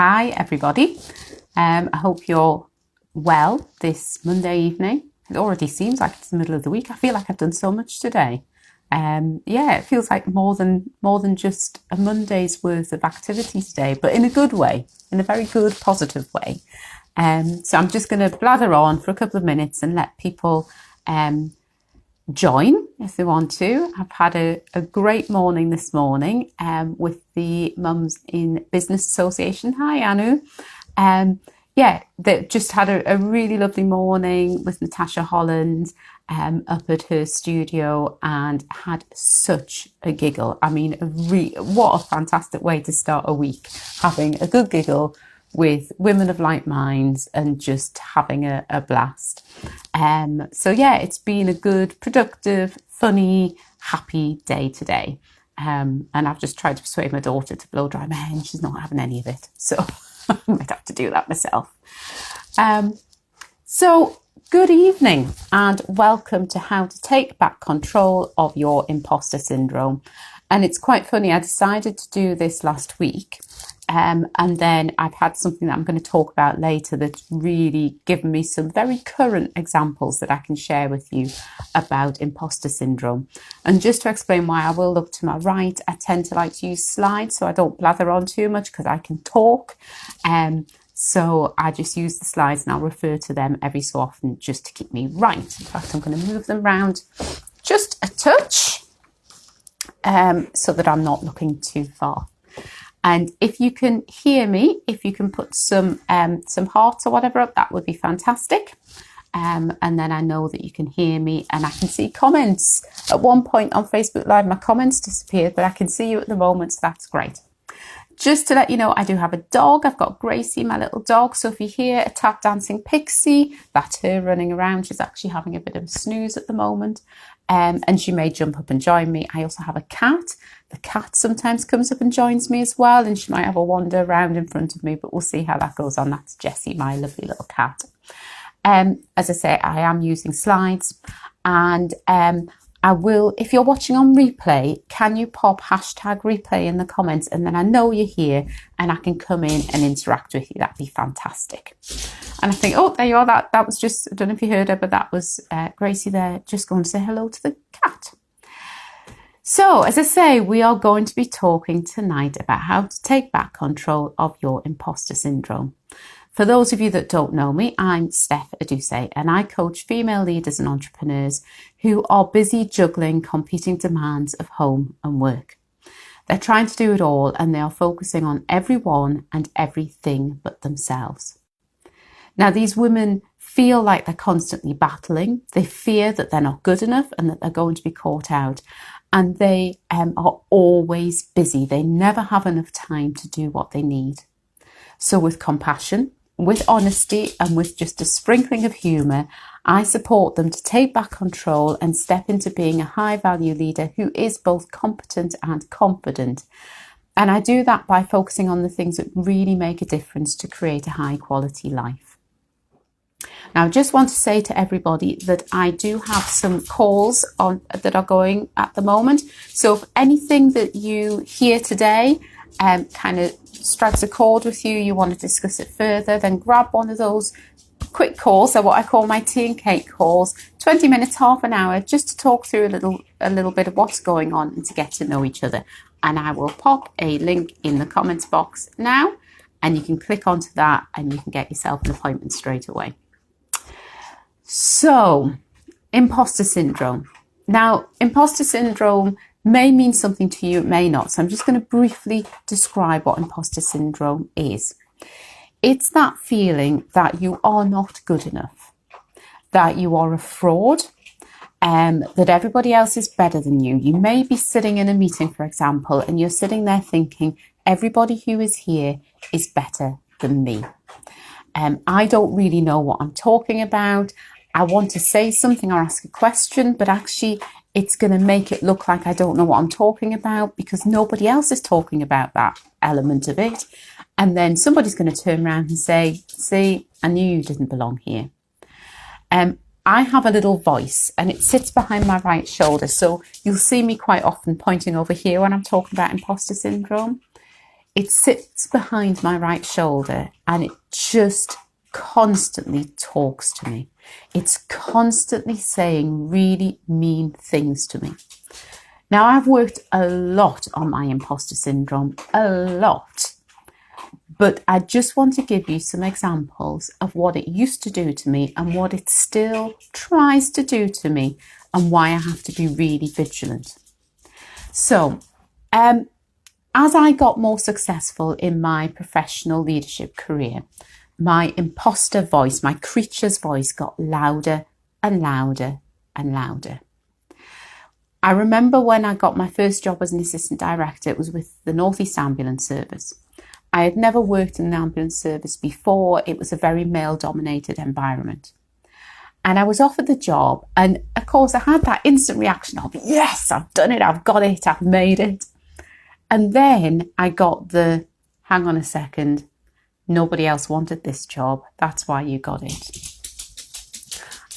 Hi everybody. I hope you're well this Monday evening. It already seems like it's the middle of the week. I feel like I've done so much today. Yeah, it feels like more than just a Monday's worth of activity today, but in a good way, in a very good, positive way. So I'm just going to blather on for a couple of minutes and let people join if they want to. I've had a great morning this morning with the Mums in Business Association. Hi, Anu. Yeah, they just had a really lovely morning with Natasha Holland up at her studio and had such a giggle. I mean, what a fantastic way to start a week, having a good giggle with women of like minds and just having a blast. So yeah, it's been a good, productive, funny, happy day today. And I've just tried to persuade my daughter to blow dry my hair and she's not having any of it. So I might have to do that myself. So good evening and welcome to how to take back control of your imposter syndrome. And it's quite funny, I decided to do this last week. And then I've had something that I'm going to talk about later that's really given me some very current examples that I can share with you about imposter syndrome. And just to explain why I will look to my right, I tend to like to use slides so I don't blather on too much because I can talk. So I just use the slides and I'll refer to them every so often just to keep me right. In fact, I'm going to move them around just a touch so that I'm not looking too far. And if you can hear me, if you can put some hearts or whatever up, that would be fantastic. And then I know that you can hear me and I can see comments. At one point on Facebook Live, my comments disappeared, but I can see you at the moment, so that's great. Just to let you know, I do have a dog. I've got Gracie, my little dog. So if you hear a tap dancing pixie, that's her running around. She's actually having a bit of a snooze at the moment. And she may jump up and join me. I also have a cat. The cat sometimes comes up and joins me as well. And she might have a wander around in front of me, but we'll see how that goes on. That's Jessie, my lovely little cat. As I say, I am using slides and I will, if you're watching on replay, can you pop hashtag replay in the comments and then I know you're here and I can come in and interact with you. That'd be fantastic. And I think, oh, there you are. That was just, I don't know if you heard her, but that was Gracie there just going to say hello to the cat. So, as I say, we are going to be talking tonight about how to take back control of your imposter syndrome. For those of you that don't know me, I'm Steph Aduse and I coach female leaders and entrepreneurs who are busy juggling competing demands of home and work. They're trying to do it all and they are focusing on everyone and everything but themselves. Now, these women feel like they're constantly battling. They fear that they're not good enough and that they're going to be caught out. And they are always busy. They never have enough time to do what they need. So with compassion, with honesty and with just a sprinkling of humour, I support them to take back control and step into being a high value leader who is both competent and confident. And I do that by focusing on the things that really make a difference to create a high quality life. Now, I just want to say to everybody that I do have some calls on that are going at the moment. So if anything that you hear today kind of strikes a chord with you, you want to discuss it further, then grab one of those quick calls. So what I call my tea and cake calls, 20 minutes, half an hour, just to talk through a little bit of what's going on and to get to know each other. And I will pop a link in the comments box now and you can click onto that and you can get yourself an appointment straight away. So, imposter syndrome. Now, imposter syndrome may mean something to you, it may not. So I'm just going to briefly describe what imposter syndrome is. It's that feeling that you are not good enough, that you are a fraud, that everybody else is better than you. You may be sitting in a meeting, for example, and you're sitting there thinking, everybody who is here is better than me. I don't really know what I'm talking about. I want to say something or ask a question, but actually it's going to make it look like I don't know what I'm talking about because nobody else is talking about that element of it. And then somebody's going to turn around and say, see, I knew you didn't belong here. I have a little voice and it sits behind my right shoulder. So you'll see me quite often pointing over here when I'm talking about imposter syndrome. It sits behind my right shoulder and it just constantly talks to me. It's constantly saying really mean things to me. Now, I've worked a lot on my imposter syndrome, a lot. But I just want to give you some examples of what it used to do to me and what it still tries to do to me and why I have to be really vigilant. So, as I got more successful in my professional leadership career, my imposter voice, my creature's voice got louder and louder and louder. I remember when I got my first job as an assistant director, it was with the North East Ambulance Service. I had never worked in an ambulance service before. It was a very male-dominated environment. And I was offered the job. And of course, I had that instant reaction of, yes, I've done it, I've got it, I've made it. And then I got the, hang on a second, nobody else wanted this job. That's why you got it.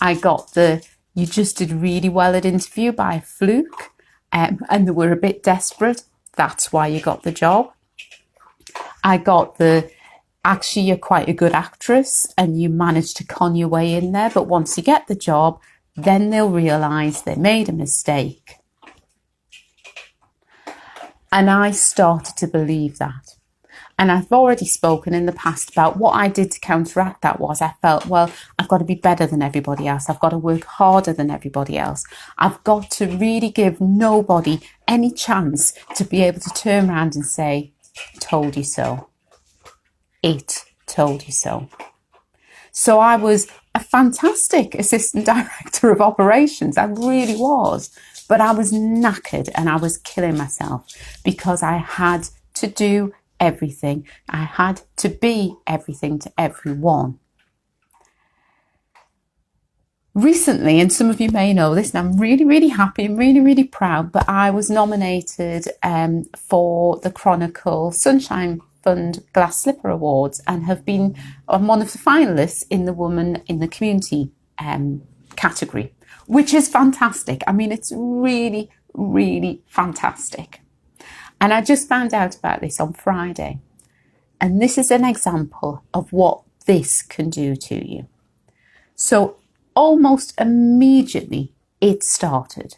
I got the, you just did really well at interview by a fluke, and they were a bit desperate. That's why you got the job. I got the, actually, you're quite a good actress and you managed to con your way in there. But once you get the job, then they'll realise they made a mistake. And I started to believe that. And I've already spoken in the past about what I did to counteract that was I felt, well, I've got to be better than everybody else. I've got to work harder than everybody else. I've got to really give nobody any chance to be able to turn around and say, told you so. It told you so. So I was a fantastic assistant director of operations. I really was. But I was knackered and I was killing myself because I had to do everything. I had to be everything to everyone. Recently, and some of you may know this, and I'm really, really happy and really, really proud, but I was nominated for the Chronicle Sunshine Fund Glass Slipper Awards and have been one of the finalists in the Woman in the Community category, which is fantastic. I mean, it's really, really fantastic. And I just found out about this on Friday. And this is an example of what this can do to you. So almost immediately it started.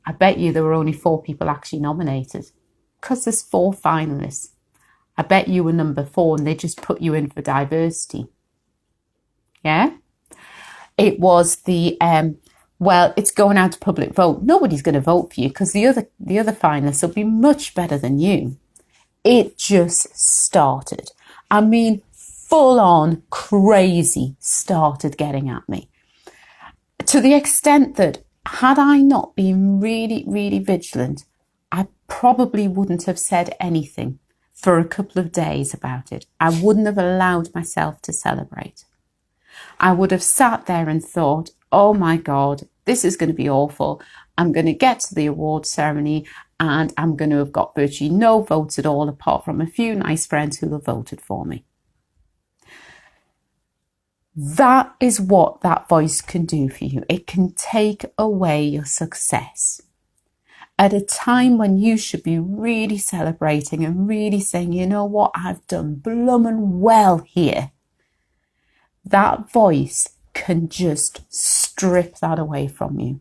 I bet you there were only 4 people actually nominated because there's 4 finalists. I bet you were number 4 and they just put you in for diversity. Yeah? It was the, well, it's going out to public vote. Nobody's going to vote for you because the other finalists will be much better than you. It just started. I mean, full on crazy started getting at me. To the extent that had I not been really, really vigilant, I probably wouldn't have said anything for a couple of days about it. I wouldn't have allowed myself to celebrate. I would have sat there and thought, oh my God, this is going to be awful. I'm going to get to the award ceremony and I'm going to have got virtually no votes at all apart from a few nice friends who have voted for me. That is what that voice can do for you. It can take away your success. At a time when you should be really celebrating and really saying, you know what, I've done bloomin' well here. That voice can just strip that away from you.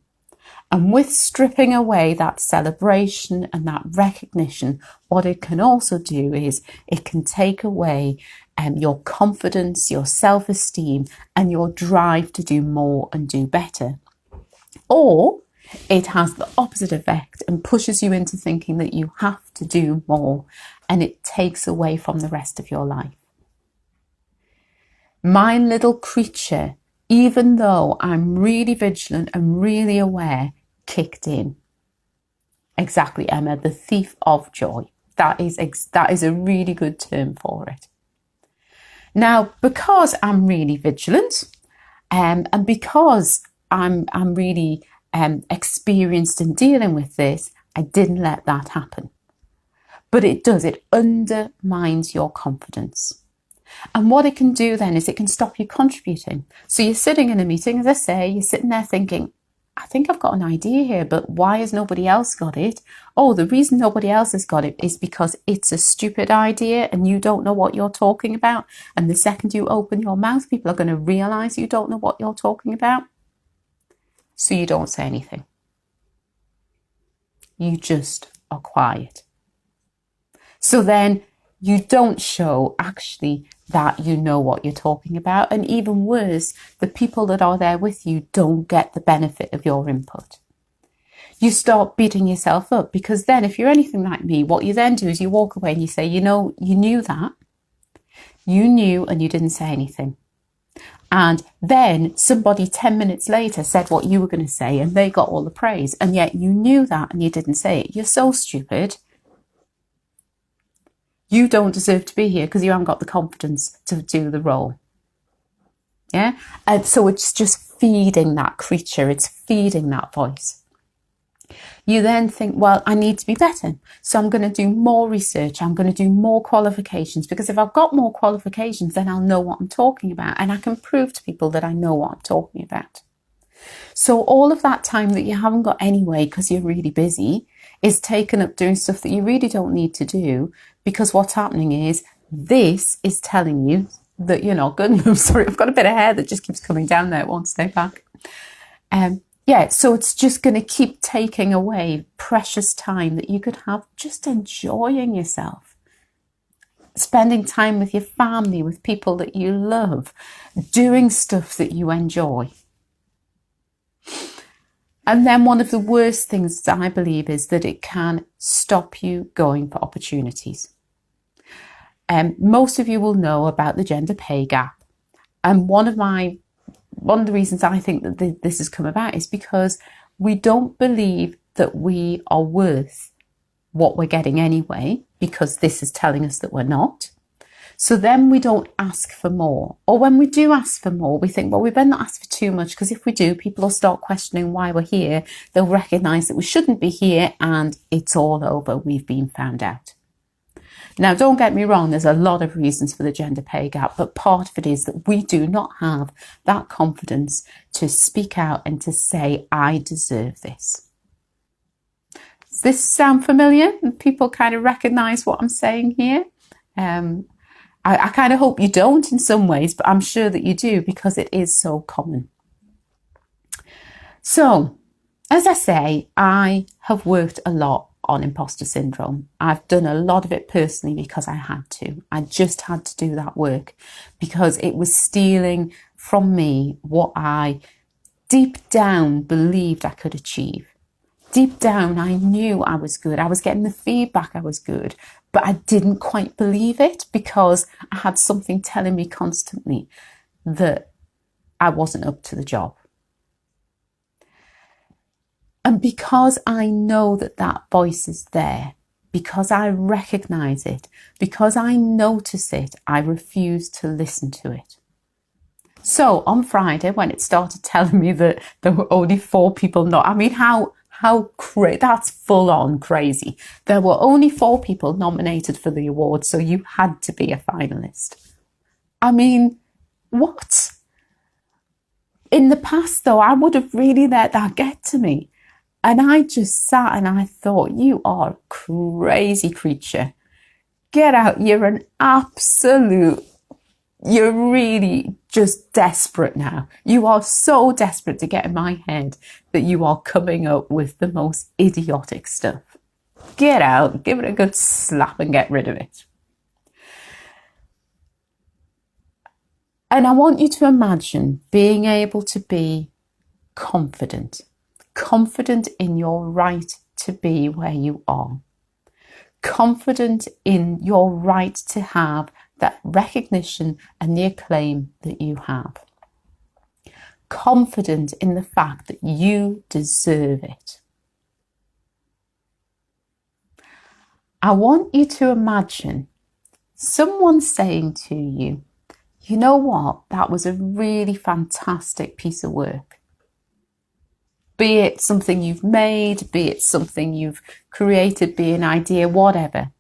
And with stripping away that celebration and that recognition, what it can also do is it can take away your confidence, your self-esteem, and your drive to do more and do better. Or it has the opposite effect and pushes you into thinking that you have to do more, and it takes away from the rest of your life. My little creature, even though I'm really vigilant and really aware, kicked in. Exactly, Emma, the thief of joy. That is a really good term for it. Now, because I'm really vigilant, and because I'm really experienced in dealing with this, I didn't let that happen. But it does, it undermines your confidence. And what it can do then is it can stop you contributing. So you're sitting in a meeting, as I say, you're sitting there thinking, I think I've got an idea here, but why has nobody else got it? Oh, the reason nobody else has got it is because it's a stupid idea and you don't know what you're talking about. And the second you open your mouth, people are going to realize you don't know what you're talking about. So you don't say anything. You just are quiet. So then you don't show actually that you know what you're talking about. And even worse, the people that are there with you don't get the benefit of your input. You start beating yourself up, because then if you're anything like me, what you then do is you walk away and you say, you know, you knew that. You knew and you didn't say anything. And then somebody 10 minutes later said what you were going to say and they got all the praise. And yet you knew that and you didn't say it. You're so stupid. You don't deserve to be here because you haven't got the confidence to do the role. Yeah. And so it's just feeding that creature. It's feeding that voice. You then think, well, I need to be better. So I'm going to do more research. I'm going to do more qualifications, because if I've got more qualifications, then I'll know what I'm talking about. And I can prove to people that I know what I'm talking about. So all of that time that you haven't got anyway because you're really busy is taken up doing stuff that you really don't need to do, because what's happening is this is telling you that you're not good. I'm sorry, I've got a bit of hair that just keeps coming down there. It won't stay back. Yeah, so it's just going to keep taking away precious time that you could have just enjoying yourself. Spending time with your family, with people that you love, doing stuff that you enjoy. And then one of the worst things that I believe is that it can stop you going for opportunities. Most of you will know about the gender pay gap. And one of the reasons I think that this has come about is because we don't believe that we are worth what we're getting anyway, because this is telling us that we're not. So then we don't ask for more. Or when we do ask for more, we think, well, we better not ask for too much, because if we do, people will start questioning why we're here. They'll recognise that we shouldn't be here and it's all over. We've been found out. Now, don't get me wrong, there's a lot of reasons for the gender pay gap, but part of it is that we do not have that confidence to speak out and to say, I deserve this. Does this sound familiar? People kind of recognise what I'm saying here. I kind of hope you don't in some ways, but I'm sure that you do, because it is so common. So, as I say, I have worked a lot on imposter syndrome. I've done a lot of it personally because I had to. I just had to do that work because it was stealing from me what I deep down believed I could achieve. Deep down, I knew I was good. I was getting the feedback I was good, but I didn't quite believe it because I had something telling me constantly that I wasn't up to the job. And because I know that that voice is there, because I recognise it, because I notice it, I refuse to listen to it. So on Friday, when it started telling me that there were only 4 people that's full on crazy. There were only 4 people nominated for the award, so you had to be a finalist. I mean, what? In the past, though, I would have really let that get to me. And I just sat and I thought, you are a crazy creature. Get out. You're really just desperate now. You are so desperate to get in my head that you are coming up with the most idiotic stuff. Get out, give it a good slap and get rid of it. And I want you to imagine being able to be confident in your right to be where you are. Confident in your right to have that recognition and the acclaim that you have. Confident in the fact that you deserve it. I want you to imagine someone saying to you, you know what, that was a really fantastic piece of work. Be it something you've made, be it something you've created, be an idea, whatever.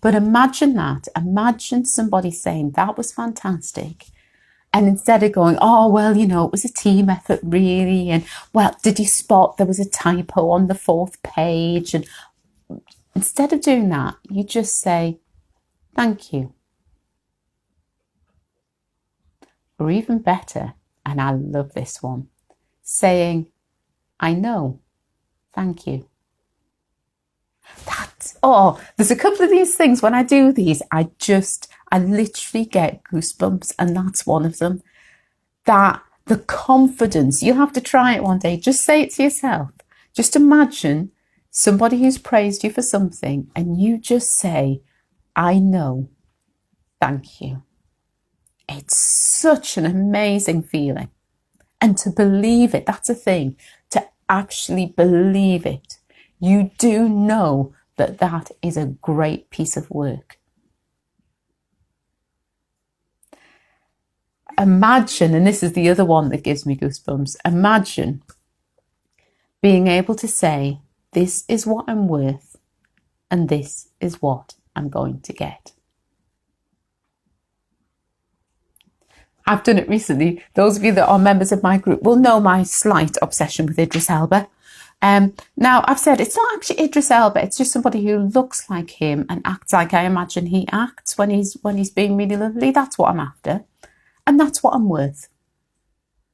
But imagine that. Imagine somebody saying that was fantastic. And instead of going, oh, well, it was a team effort, really. And, well, did you spot there was a typo on the 4th page? And instead of doing that, you just say, thank you. Or even better, and I love this one, saying, I know, thank you. There's a couple of these things. When I do these, I literally get goosebumps, and that's one of them. That the confidence, you'll have to try it one day. Just say it to yourself. Just imagine somebody who's praised you for something, and you just say, I know, thank you. It's such an amazing feeling. And to believe it, that's a thing, to actually believe it. You do know that that is a great piece of work. Imagine, and this is the other one that gives me goosebumps, imagine being able to say, this is what I'm worth, and this is what I'm going to get. I've done it recently. Those of you that are members of my group will know my slight obsession with Idris Elba. Now, I've said it's not actually Idris Elba. It's just somebody who looks like him and acts like I imagine he acts when he's being really lovely. That's what I'm after. And that's what I'm worth.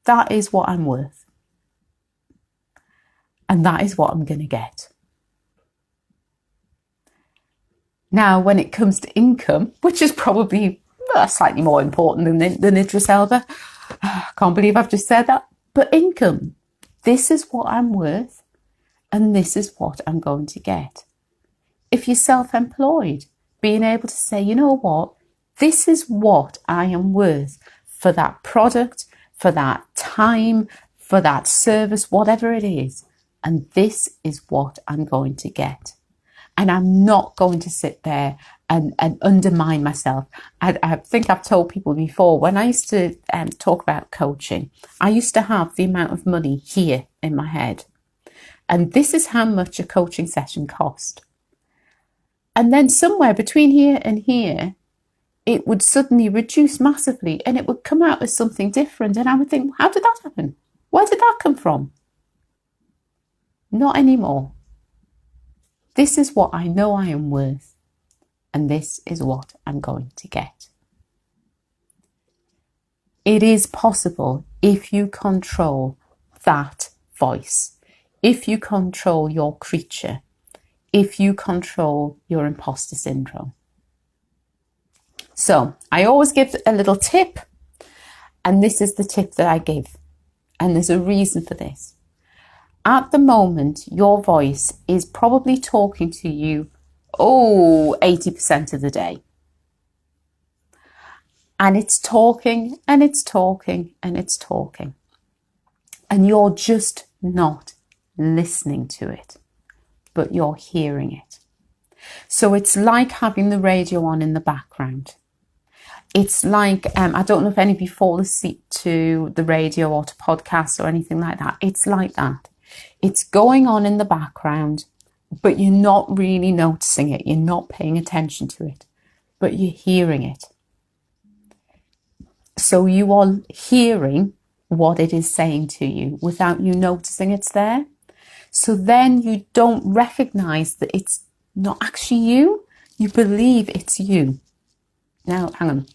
That is what I'm worth. And that is what I'm going to get. Now, when it comes to income, which is probably slightly more important than Idris Elba. I can't believe I've just said that. But income, this is what I'm worth, and this is what I'm going to get. If you're self-employed, being able to say, you know what, this is what I am worth for that product, for that time, for that service, whatever it is. And this is what I'm going to get. And I'm not going to sit there and undermine myself. I think I've told people before, when I used to talk about coaching, I used to have the amount of money here in my head. And this is how much a coaching session cost. And then somewhere between here and here, it would suddenly reduce massively and it would come out as something different. And I would think, how did that happen? Where did that come from? Not anymore. This is what I know I am worth, and this is what I'm going to get. It is possible if you control that voice, if you control your creature, if you control your imposter syndrome. So I always give a little tip, and this is the tip that I give, and there's a reason for this. At the moment, your voice is probably talking to you, 80% of the day. And it's talking and it's talking and it's talking. And you're just not listening to it, but you're hearing it. So it's like having the radio on in the background. It's like, I don't know if any of you fall asleep to the radio or to podcasts or anything like that. It's like that. It's going on in the background, but you're not really noticing it. You're not paying attention to it, but you're hearing it. So you are hearing what it is saying to you without you noticing it's there. So then you don't recognize that it's not actually you. You believe it's you. Now, hang on.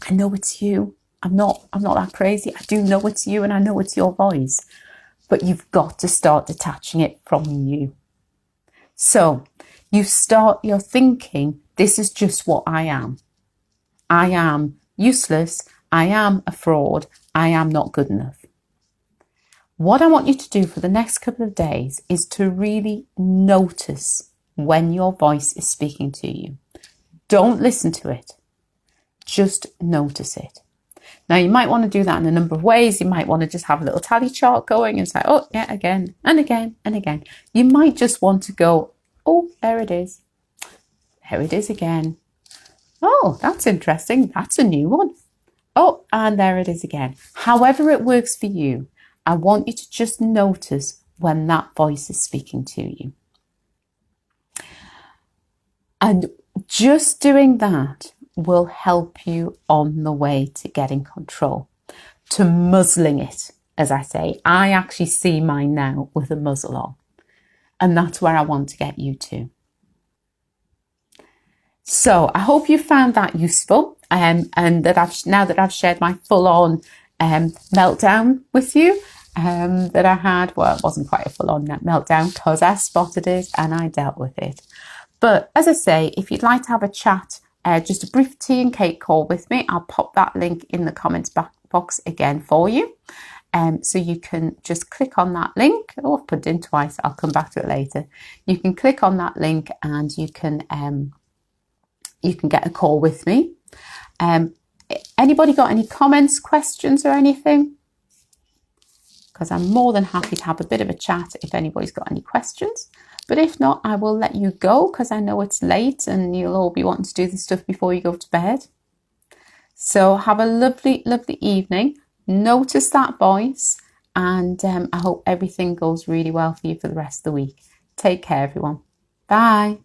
I know it's you. I'm not that crazy. I do know it's you, and I know it's your voice. But you've got to start detaching it from you. So you're thinking, this is just what I am. I am useless. I am a fraud. I am not good enough. What I want you to do for the next couple of days is to really notice when your voice is speaking to you. Don't listen to it. Just notice it. Now, you might want to do that in a number of ways. You might want to just have a little tally chart going and say, oh, yeah, again and again and again. You might just want to go, oh, there it is. There it is again. Oh, that's interesting. That's a new one. Oh, and there it is again. However it works for you, I want you to just notice when that voice is speaking to you. And just doing that will help you on the way to getting control. to muzzling it, as I say. I actually see mine now with a muzzle on, and that's where I want to get you to. So I hope you found that useful, and that now that I've shared my full-on meltdown with you that I had. Well, it wasn't quite a full-on meltdown because I spotted it and I dealt with it. But as I say, if you'd like to have a chat, just a brief tea and cake call with me, I'll pop that link in the comments box again for you. So you can just click on that link. Oh, I've put it in twice. I'll come back to it later. You can click on that link and you can get a call with me. Anybody got any comments, questions or anything? Because I'm more than happy to have a bit of a chat if anybody's got any questions. But if not, I will let you go because I know it's late and you'll all be wanting to do this stuff before you go to bed. So have a lovely, lovely evening. Notice that voice, and I hope everything goes really well for you for the rest of the week. Take care, everyone. Bye.